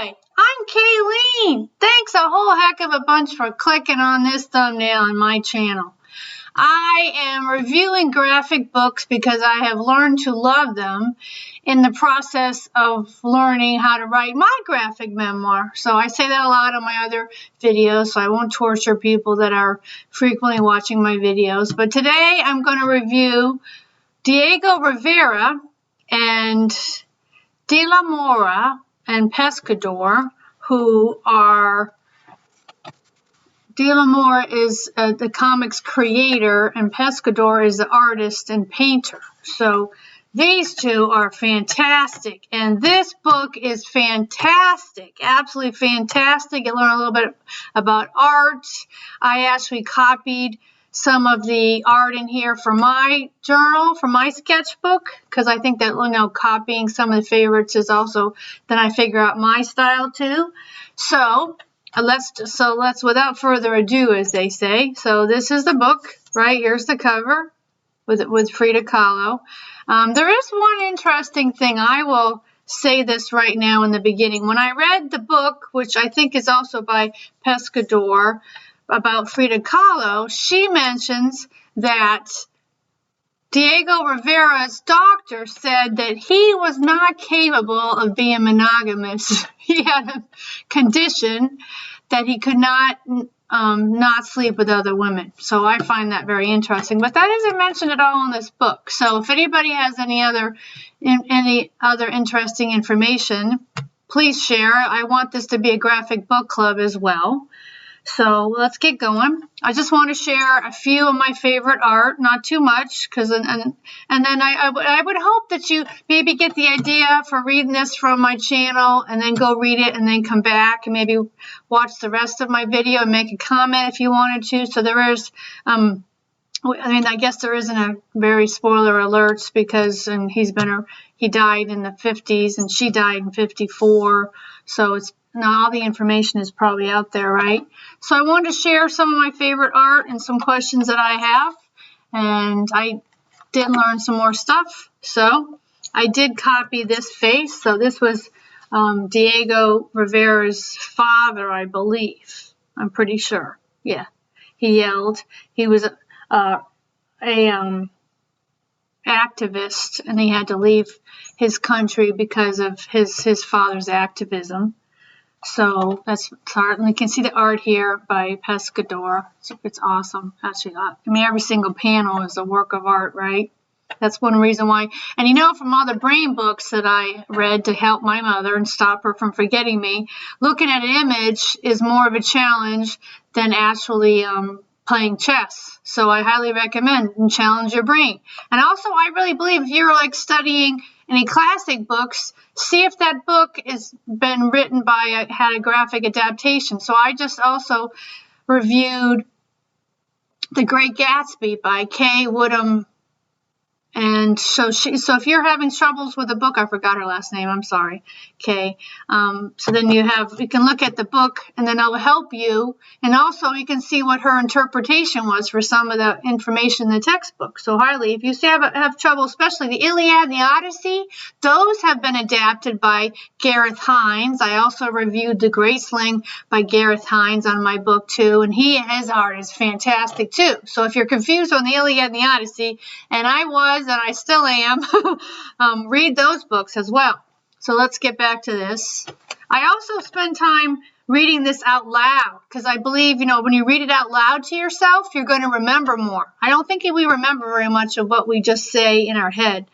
Hi, I'm Kayleen. Thanks a whole heck of a bunch for clicking on this thumbnail on my channel. I am reviewing graphic books because I have learned to love them in the process of learning how to write my graphic memoir. So I say that a lot on my other videos, so I won't torture people that are frequently watching my videos. But today I'm going to review Diego Rivera and De la Mora and Pescador, who are, De la Mora is the comics creator and Pescador is the artist and painter. So these two are fantastic, and this book is fantastic, absolutely fantastic. You learn a little bit about art. I actually copied some of the art in here for my journal, for my sketchbook, because I think that, copying some of the favorites is also, then I figure out my style too. So let's without further ado, as they say. So this is the book, right? Here's the cover with Frida Kahlo. There is one interesting thing. I will say this right now in the beginning. When I read the book, which I think is also by Pescador, about Frida Kahlo, she mentions that Diego Rivera's doctor said that he was not capable of being monogamous. He had a condition that he could not sleep with other women. So I find that very interesting. But that isn't mentioned at all in this book. So if anybody has any other interesting information, please share. I want this to be a graphic book club as well. So let's get going. I just want to share a few of my favorite art, not too much, and then I would hope that you maybe get the idea for reading this from my channel and then go read it and then come back and maybe watch the rest of my video and make a comment if you wanted to. So there is, I guess there isn't a very spoiler alerts because he died in the 50s and she died in 54. So now all the information is probably out there, right? So I wanted to share some of my favorite art and some questions that I have. And I did learn some more stuff. So I did copy this face. So this was Diego Rivera's father, I believe. I'm pretty sure. Yeah. He yelled. He was a activist, and he had to leave his country because of his father's activism. So that's art, and you can see the art here by Pescador. So it's awesome. Actually, every single panel is a work of art, right? That's one reason why. And from all the brain books that I read to help my mother and stop her from forgetting me, looking at an image is more of a challenge than actually playing chess. So I highly recommend and challenge your brain. And also, I really believe if you're studying any classic books, see if that book has been written had a graphic adaptation. So I just also reviewed The Great Gatsby by Kay Woodham. And so if you're having troubles with the book, I forgot her last name, I'm sorry, Kay. So then you can look at the book and then I'll help you. And also you can see what her interpretation was for some of the information in the textbook. So highly, if you have trouble, especially the Iliad and the Odyssey, those have been adapted by Gareth Hines. I also reviewed The Great Sling by Gareth Hines on my book too. And his art is fantastic too. So if you're confused on the Iliad and the Odyssey, and I was, and I still am, read those books as well. So let's get back to this. I also spend time reading this out loud because I believe, when you read it out loud to yourself, you're going to remember more. I don't think we remember very much of what we just say in our head.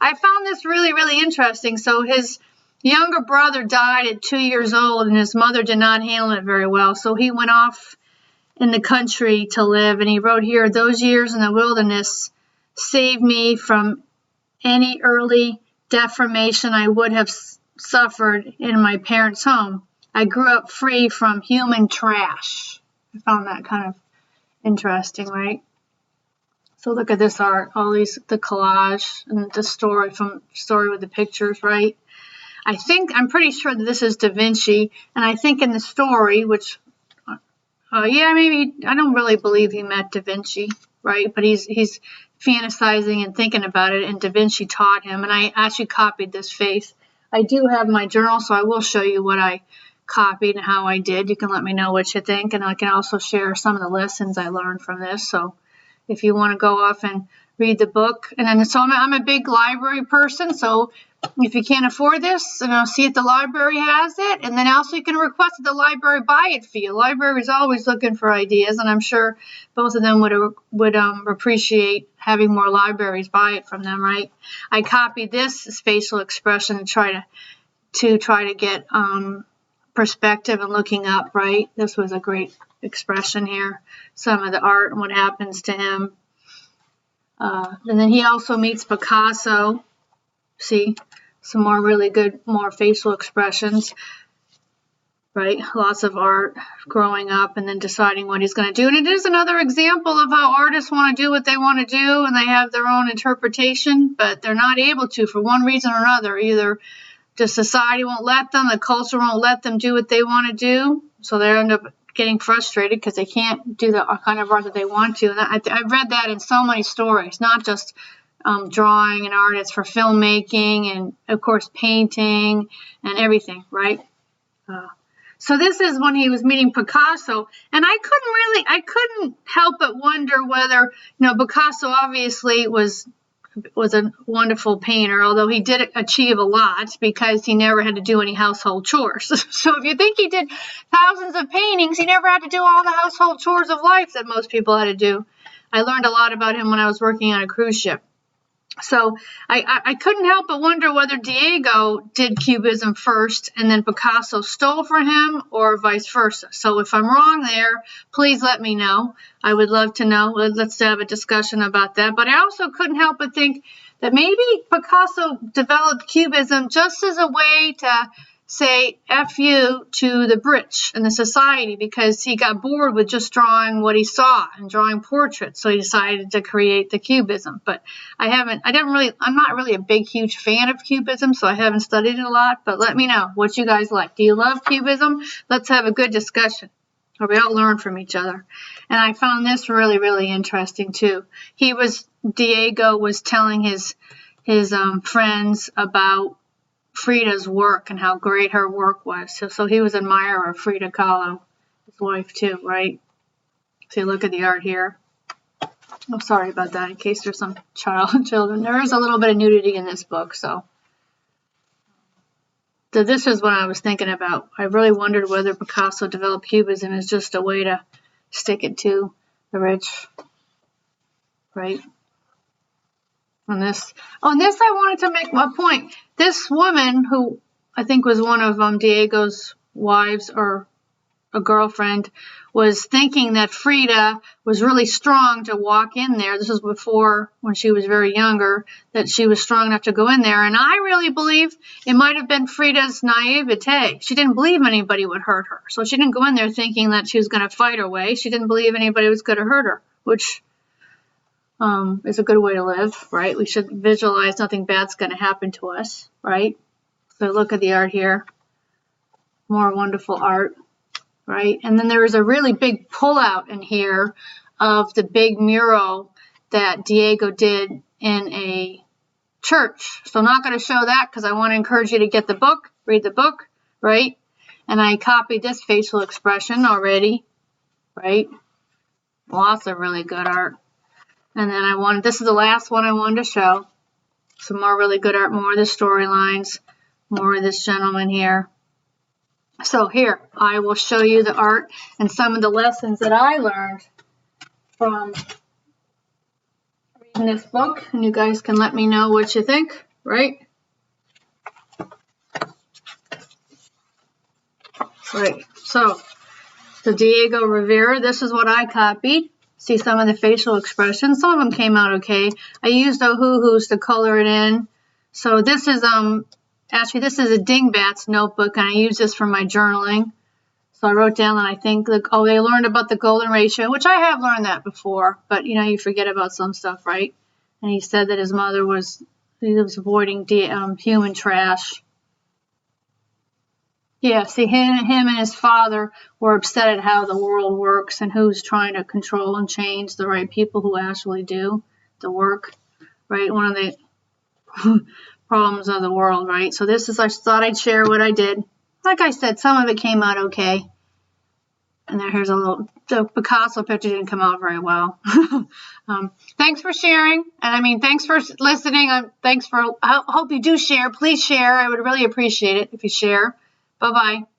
I found this really, really interesting. So his younger brother died at 2 years old and his mother did not handle it very well. So he went off in the country to live, and he wrote here, "Those years in the wilderness saved me from any early deformation I would have suffered in my parents' home. I grew up free from human trash." I found that kind of interesting, right? So look at this art, the collage and the story with the pictures, right? I'm pretty sure that this is Da Vinci, and I think in the story, which, maybe, I don't really believe he met Da Vinci, right? But he's fantasizing and thinking about it, and Da Vinci taught him, and I actually copied this face I do have my journal, so I will show you what I copied and how I did. You can let me know what you think, and I can also share some of the lessons I learned from this. So if you want to go off and read the book, and then so I'm a big library person, so if you can't afford this, see if the library has it, and then also you can request that the library buy it for you. The library is always looking for ideas, and I'm sure both of them would appreciate having more libraries buy it from them, right? I copied this facial expression to try to get perspective and looking up, right? This was a great expression here. Some of the art and what happens to him. And then he also meets Picasso. See, some more really good, more facial expressions, right? Lots of art growing up and then deciding what he's going to do. And it is another example of how artists want to do what they want to do, and they have their own interpretation, but they're not able to for one reason or another. Either the society won't let them, the culture won't let them do what they want to do, so they end up getting frustrated because they can't do the kind of art that they want to. And I've read that in so many stories, not just drawing and art, it's for filmmaking and, of course, painting and everything, right? So this is when he was meeting Picasso, and I couldn't help but wonder whether, Picasso obviously was a wonderful painter, although he did achieve a lot because he never had to do any household chores. So if you think he did thousands of paintings, he never had to do all the household chores of life that most people had to do. I learned a lot about him when I was working on a cruise ship. So I couldn't help but wonder whether Diego did Cubism first and then Picasso stole from him, or vice versa. So if I'm wrong there, please let me know. I would love to know. Let's have a discussion about that. But I also couldn't help but think that maybe Picasso developed Cubism just as a way to say F you to the rich and the society, because he got bored with just drawing what he saw and drawing portraits. So he decided to create the Cubism. But I'm not really a big, huge fan of Cubism, so I haven't studied it a lot. But let me know what you guys like. Do you love Cubism? Let's have a good discussion, where we all learn from each other. And I found this really, really interesting too. Diego was telling his friends about Frida's work and how great her work was. So he was an admirer of Frida Kahlo, his wife too, right? So you look at the art here. I'm sorry about that in case there's some children. There is a little bit of nudity in this book, so this is what I was thinking about. I really wondered whether Picasso developed Cubism as just a way to stick it to the rich, right? On this I wanted to make my point. This woman, who I think was one of Diego's wives or a girlfriend, was thinking that Frida was really strong to walk in there. This was before, when she was very younger, that she was strong enough to go in there. And I really believe it might have been Frida's naivete. She didn't believe anybody would hurt her. So she didn't go in there thinking that she was going to fight her way. She didn't believe anybody was going to hurt her, which is a good way to live, right? We should visualize nothing bad's going to happen to us, right? So look at the art here. More wonderful art, right? And then there is a really big pullout in here of the big mural that Diego did in a church. So I'm not going to show that because I want to encourage you to get the book, read the book, right? And I copied this facial expression already, right? Lots of really good art. And then this is the last one I wanted to show. Some more really good art, more of the storylines, more of this gentleman here. So here, I will show you the art and some of the lessons that I learned from reading this book. And you guys can let me know what you think, right? Right, so the Diego Rivera, this is what I copied. See some of the facial expressions. Some of them came out okay. I used Ohuhus to color it in. So this is actually this is a Dingbats notebook, and I use this for my journaling. So I wrote down that I think they learned about the golden ratio, which I have learned that before, but you forget about some stuff, right? And he said that his mother was avoiding human trash. Yeah, see, him and his father were upset at how the world works and who's trying to control and change the right people who actually do the work, right? One of the problems of the world, right? So this is, I thought I'd share what I did. Like I said, some of it came out okay. And then here's a little, the Picasso picture didn't come out very well. Thanks for sharing. And I mean, thanks for listening. I hope you do share. Please share. I would really appreciate it if you share. Bye-bye.